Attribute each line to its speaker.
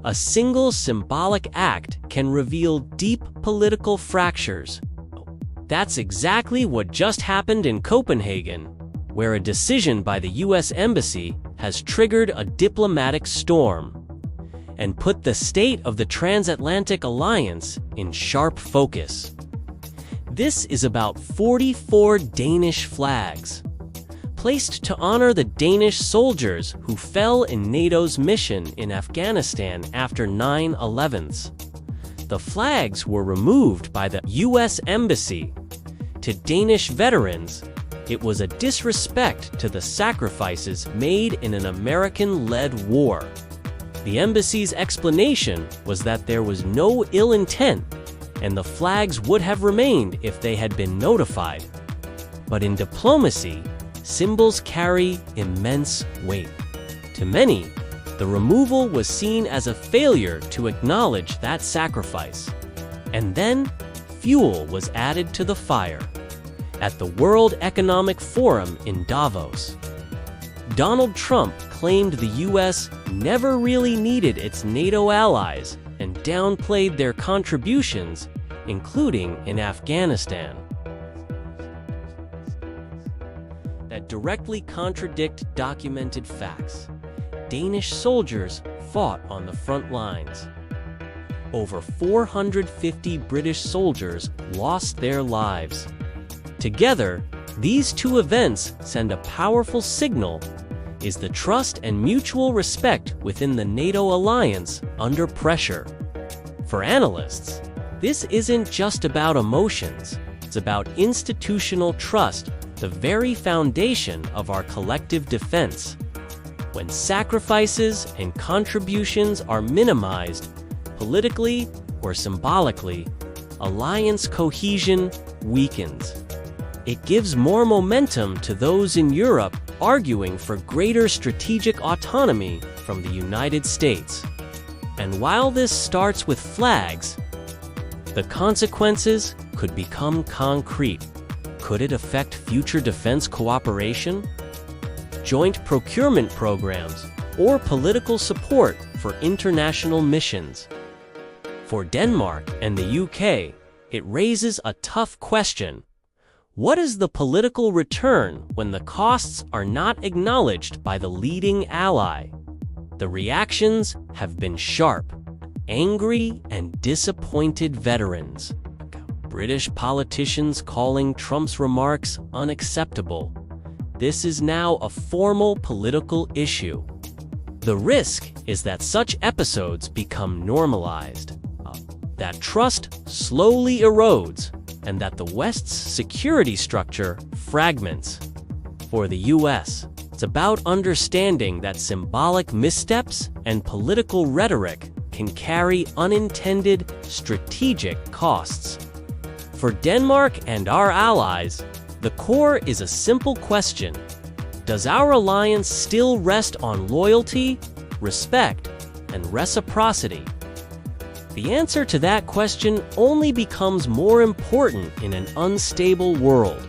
Speaker 1: A single symbolic act can reveal deep political fractures. That's exactly what just happened in Copenhagen, where a decision by the US Embassy has triggered a diplomatic storm and put the state of the transatlantic alliance in sharp focus. This is about 44 Danish flags, placed to honor the Danish soldiers who fell in NATO's mission in Afghanistan after 9/11. The flags were removed by the US Embassy. To Danish veterans, it was a disrespect to the sacrifices made in an American-led war. The embassy's explanation was that there was no ill intent, and the flags would have remained if they had been notified. But in diplomacy, symbols carry immense weight. To many, the removal was seen as a failure to acknowledge that sacrifice. And then, fuel was added to the fire. At the World Economic Forum in Davos, Donald Trump claimed the US never really needed its NATO allies and downplayed their contributions, including in Afghanistan, that directly contradict documented facts. Danish soldiers fought on the front lines. Over 450 British soldiers lost their lives. Together, these two events send a powerful signal: is the trust and mutual respect within the NATO alliance under pressure? For analysts, this isn't just about emotions, it's about institutional trust, the very foundation of our collective defense. When sacrifices and contributions are minimized, politically or symbolically, alliance cohesion weakens. It gives more momentum to those in Europe arguing for greater strategic autonomy from the United States. And while this starts with flags, the consequences could become concrete. Could it affect future defense cooperation, joint procurement programs, or political support for international missions? For Denmark and the UK, it raises a tough question. What is the political return when the costs are not acknowledged by the leading ally? The reactions have been sharp. Angry and disappointed veterans. British politicians calling Trump's remarks unacceptable. This is now a formal political issue. The risk is that such episodes become normalized, that trust slowly erodes, and that the West's security structure fragments. For the US, it's about understanding that symbolic missteps and political rhetoric can carry unintended strategic costs. For Denmark and our allies, the core is a simple question: does our alliance still rest on loyalty, respect, and reciprocity? The answer to that question only becomes more important in an unstable world.